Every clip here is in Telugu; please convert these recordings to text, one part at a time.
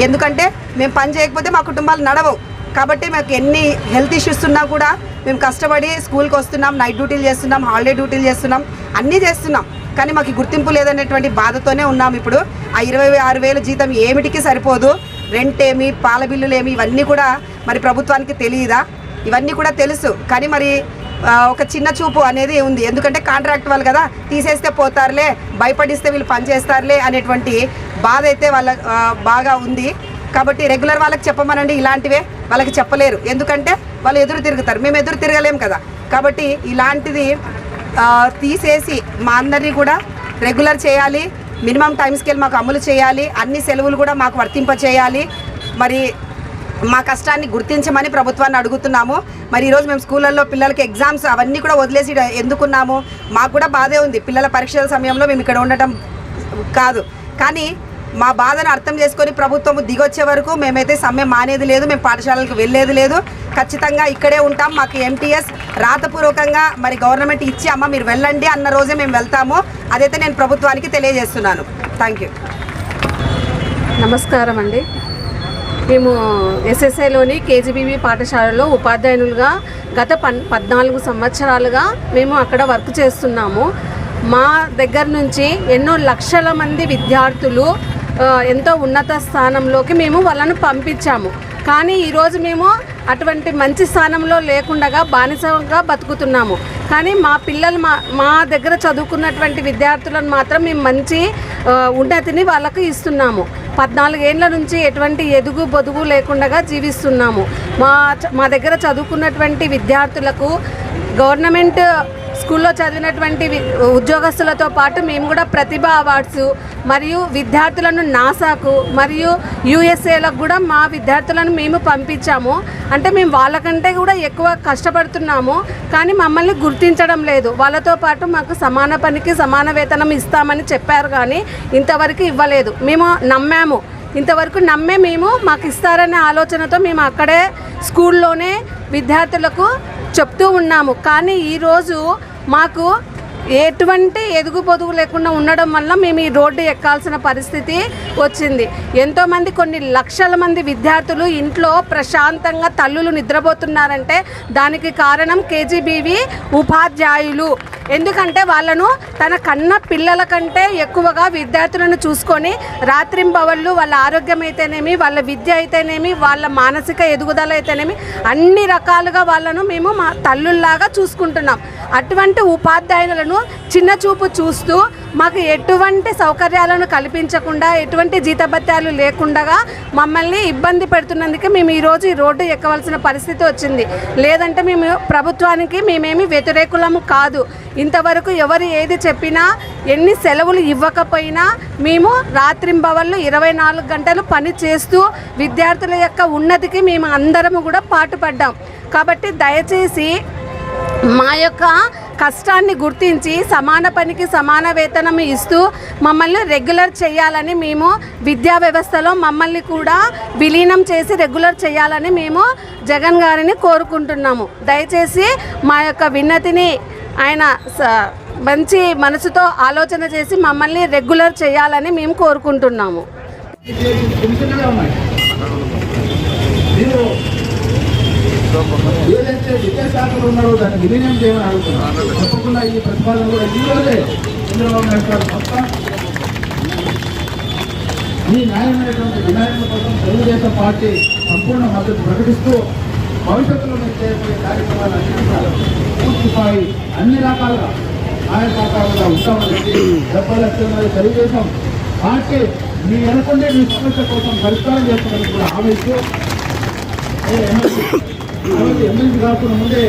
ఎందుకంటే మేము పని చేయకపోతే మా కుటుంబాలు నడవవు. కాబట్టి మాకు ఎన్ని హెల్త్ ఇష్యూస్ ఉన్నా కూడా మేము కష్టపడి స్కూల్కి వస్తున్నాం, నైట్ డ్యూటీలు చేస్తున్నాం, హాలిడే డ్యూటీలు చేస్తున్నాం, అన్నీ చేస్తున్నాం. కానీ మాకు గుర్తింపు లేదనేటువంటి బాధతోనే ఉన్నాం. ఇప్పుడు ఆ 26,000 జీతం ఏమిటికి సరిపోదు. రెంట్ ఏమి, పాల బిల్లులు ఏమి, ఇవన్నీ కూడా మరి ప్రభుత్వానికి తెలియదా? ఇవన్నీ కూడా తెలుసు. కానీ మరి ఒక చిన్న చూపు అనేది ఉంది. ఎందుకంటే కాంట్రాక్ట్ వాళ్ళు కదా, తీసేస్తే పోతారులే, భయపడిస్తే వీళ్ళు పని చేస్తారులే అనేటువంటి బాధ అయితే వాళ్ళ బాగా ఉంది. కాబట్టి రెగ్యులర్ వాళ్ళకి చెప్పమనండి, ఇలాంటివే వాళ్ళకి చెప్పలేరు. ఎందుకంటే వాళ్ళు ఎదురు తిరుగుతారు, మేము ఎదురు తిరగలేం కదా. కాబట్టి ఇలాంటిది తీసేసి మా అందరినీ కూడా రెగ్యులర్ చేయాలి. మినిమం టైం స్కేల్ మాకు అమలు చేయాలి. అన్ని సెలవులు కూడా మాకు వర్తింప చేయాలి. మరి మా కష్టాన్ని గుర్తించమని ప్రభుత్వాన్ని అడుగుతున్నాము. మరి ఈరోజు మేము స్కూళ్ళల్లో పిల్లలకి ఎగ్జామ్స్ అవన్నీ కూడా వదిలేసి ఎందుకున్నాము? మాకు కూడా బాధే ఉంది. పిల్లల పరీక్షల సమయంలో మేము ఇక్కడ ఉండటం కాదు. కానీ మా బాధను అర్థం చేసుకొని ప్రభుత్వం దిగొచ్చే వరకు మేమైతే సమ్మె మానేది లేదు, మేము పాఠశాలలకు వెళ్ళేది లేదు. ఖచ్చితంగా ఇక్కడే ఉంటాం. మాకు ఎంటీఎస్ రాతపూర్వకంగా మరి గవర్నమెంట్ ఇచ్చి అమ్మ మీరు వెళ్ళండి అన్న రోజే మేము వెళ్తాము. అదైతే నేను ప్రభుత్వానికి తెలియజేస్తున్నాను. Thank you. నమస్కారం అండి. మేము ఎస్ఎస్ఐలోని కేజీబీవీ పాఠశాలలో ఉపాధ్యాయులుగా గత 14 సంవత్సరాలుగా మేము అక్కడ వర్క్ చేస్తున్నాము. మా దగ్గర నుంచి ఎన్నో లక్షల మంది విద్యార్థులు ఎంతో ఉన్నత స్థానంలోకి మేము వాళ్ళను పంపించాము. కానీ ఈరోజు మేము అటువంటి మంచి స్థానంలో లేకుండా బానిసగా బతుకుతున్నాము. కానీ మా పిల్లలు మా దగ్గర చదువుకున్నటువంటి విద్యార్థులను మాత్రం మేము మంచి ఉన్నతిని వాళ్ళకు ఇస్తున్నాము. 14 ఏళ్ల నుంచి ఎటువంటి ఎదుగు బొదుగు లేకుండా జీవిస్తున్నాము. మా దగ్గర చదువుకున్నటువంటి విద్యార్థులకు గవర్నమెంట్ స్కూల్లో చదివినటువంటి ఉద్యోగస్తులతో పాటు మేము కూడా ప్రతిభ అవార్డ్స్ మరియు విద్యార్థులను నాసాకు మరియు యూఎస్ఏలకు కూడా మా విద్యార్థులను మేము పంపించాము. అంటే మేము వాళ్ళకంటే కూడా ఎక్కువ కష్టపడుతున్నాము. కానీ మమ్మల్ని గుర్తించడం లేదు. వాళ్ళతో పాటు మాకు సమాన పనికి సమాన వేతనం ఇస్తామని చెప్పారు, కానీ ఇంతవరకు ఇవ్వలేదు. మేము నమ్మాము. ఇంతవరకు నమ్మే మేము మాకు ఇస్తారనే ఆలోచనతో మేము అక్కడే స్కూల్లోనే విద్యార్థులకు చెప్తూ ఉన్నాము. కానీ ఈరోజు మాకు ఎటువంటి ఎదుగు పొదుగు లేకుండా ఉండడం వల్ల మేము ఈ రోడ్డు ఎక్కాల్సిన పరిస్థితి వచ్చింది. ఎంతోమంది కొన్ని లక్షల మంది విద్యార్థులు ఇంట్లో ప్రశాంతంగా తల్లులు నిద్రపోతున్నారంటే దానికి కారణం కేజీబీవీ ఉపాధ్యాయులు. ఎందుకంటే వాళ్ళను తన కన్న పిల్లల కంటే ఎక్కువగా విద్యార్థులను చూసుకొని రాత్రింబవళ్ళు వాళ్ళ ఆరోగ్యం అయితేనేమి, వాళ్ళ విద్య అయితేనేమి, వాళ్ళ మానసిక ఎదుగుదల అయితేనేమి అన్ని రకాలుగా వాళ్ళను మేము మా తల్లుల్లాగా చూసుకుంటున్నాం. అటువంటి ఉపాధ్యాయులను చిన్న చూపు చూస్తూ మాకు ఎటువంటి సౌకర్యాలను కల్పించకుండా, ఎటువంటి జీతభత్యాలు లేకుండా మమ్మల్ని ఇబ్బంది పెడుతున్నందుకే మేము ఈరోజు ఈ రోడ్డు ఎక్కవలసిన పరిస్థితి వచ్చింది. లేదంటే మేము ప్రభుత్వానికి మేమేమి వ్యతిరేకులము కాదు. ఇంతవరకు ఎవరు ఏది చెప్పినా, ఎన్ని సెలవులు ఇవ్వకపోయినా మేము రాత్రింబవళ్ళు 24 గంటలు పని చేస్తూ విద్యార్థుల యొక్క ఉన్నతికి మేము అందరము కూడా పాటుపడ్డాం. కాబట్టి దయచేసి మా యొక్క కష్టాన్ని గుర్తించి సమాన పనికి సమాన వేతనం ఇస్తూ మమ్మల్ని రెగ్యులర్ చేయాలని, మేము విద్యా వ్యవస్థలో మమ్మల్ని కూడా విలీనం చేసి రెగ్యులర్ చేయాలని మేము జగన్ గారిని కోరుకుంటున్నాము. దయచేసి మా యొక్క విన్నతిని ఆయన మంచి మనసుతో ఆలోచన చేసి మమ్మల్ని రెగ్యులర్ చేయాలని మేము కోరుకుంటున్నాము. ఏదైతే విద్యాశాఖలు ఉన్నారో దాన్ని విలీనం చేయమని అడుగుతున్నారు. తప్పకుండా ఈ ప్రతిపాదన కూడా ఈరోజే చంద్రబాబు నాయుడు గారు మొత్తం ఈ న్యాయమైనటువంటి వినాయకుల కోసం తెలుగుదేశం పార్టీ సంపూర్ణ మద్దతు ప్రకటిస్తూ భవిష్యత్తులో మేము చేయబోయే కార్యక్రమాలు పూర్తి స్థాయి అన్ని రకాలుగా నాయకత్వంగా ఉంటామని 70 లక్షల మంది తెలుగుదేశం పార్టీ మీ అనుకుంటే మీ సమస్య కోసం పరిష్కారం చేస్తామని కూడా హామీ ఇస్తూ ఎమ్మెల్సీ కాకుండా ముందే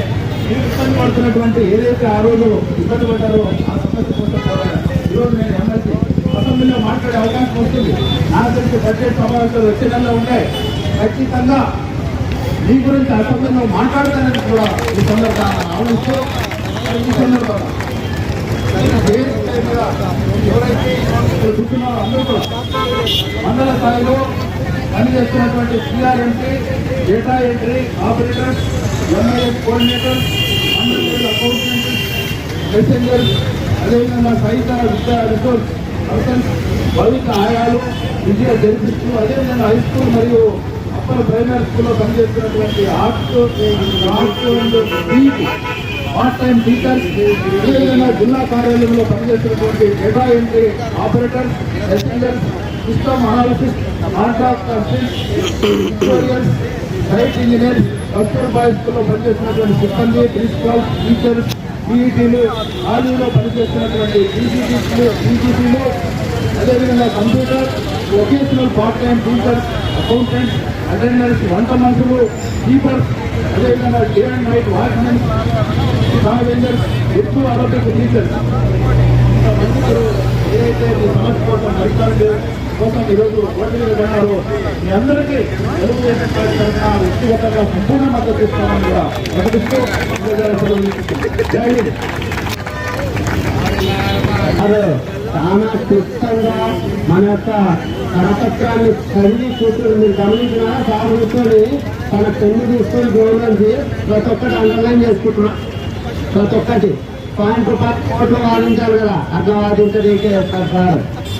మీరు ఇబ్బంది పడుతున్నటువంటి ఏదైతే ఆ రోజు ఇబ్బంది పడ్డారో ఆ సమస్య కోసం ఈరోజు నేను ఎమ్మెల్సీ అసెంబ్లీలో మాట్లాడే అవకాశం వస్తుంది. నాకు తెలిసి బడ్జెట్ సమావేశాలు వచ్చే నెలలో ఉంటాయి. ఖచ్చితంగా మీ గురించి అసెంబ్లీలో మాట్లాడతానని కూడా ఈ సందర్భంగా ఆలోచిస్తూ ఈ సందర్భంగా ఎవరైతే కూర్చున్నారో అందరూ కూడా మండల స్థాయిలో పనిచేస్తున్నటువంటి సిఆర్ఎంటీ, data entry operators, MIS coordinators, accountants, messengers, అదేవిధంగా సహిత విద్యా రిసోర్స్ పర్సన్స్ భవిష్య ఆయాలు విద్య జరిపిస్తూ అదేవిధంగా హై స్కూల్ మరియు అప్పర్ ప్రైమరీ స్కూల్లో పనిచేస్తున్నటువంటి art and part time teachers, అదేవిధంగా జిల్లా కార్యాలయంలో పనిచేస్తున్నటువంటి data entry operators, assistants, system analysis, contract tutorials, site engineers, Kasturba స్కూల్లో పనిచేస్తున్నటువంటి సిబ్బంది, ప్రిన్సిపల్, టీచర్స్, పీఈటీలు, ఆర్మీలో పనిచేస్తున్నటువంటి పీజీటీలు, అదేవిధంగా computer, vocational part time teachers, accountants, attenders, వంట మనుషులు, కీపర్స్, అదేవిధంగా డే అండ్ నైట్ వాచ్మెన్, సహాయర్స్, ఉర్దూ అరబిక్ టీచర్స్, ఇంతమంది ఏదైతే ఈ సమస్య కోసం అధికారులు కోసం ఈరోజు పోటీలు పెట్టారో మీ అందరికీ తెలుగుదేశం పార్టీ తరఫున వ్యక్తిగతంగా సంపూర్ణ మద్దతు ఇస్తామని కూడా ప్రకటిస్తూ జై హింద్. అదే చాలా క్లుప్తంగా మన యొక్క కరపత్రాన్ని చదివి కూర్చొని మీరు గమనించిన సార్ కూర్చొని తన పెన్ను తీసుకొని గవర్నమెంట్ ప్రతి ఒక్కటి అండర్లైన్ చేసుకుంటున్నాం. ప్రతి ఒక్కటి పాయింట్ కోట్లు వాదించాలి కదా, అట్లా వాదించడానికి సార్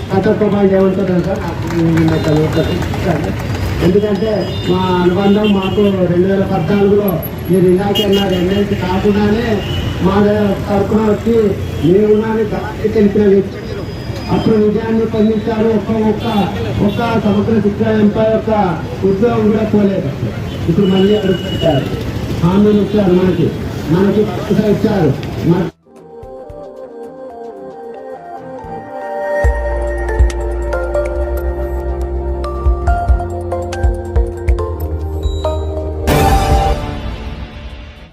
ప్రతి ఒక్క పాయింట్ ఏమంటారు సార్. ఎందుకంటే మా అనుబంధం మాకు 2014లో మీరు ఇలాగే అన్నారు ఎమ్మెల్సీ కాకుండానే మా తరఫున వచ్చి మీరున్నారని తెలిపిన వ్యక్తి అప్పుడు విజయాన్ని పొందించారు. ఒక్క సమగ్ర శిక్షణ ఎంపై యొక్క ఉద్యోగం కూడా పోలేదు. ఇప్పుడు మళ్ళీ అడుగుతారు, హామీలు ఇచ్చారు, మనకి ఇచ్చారు.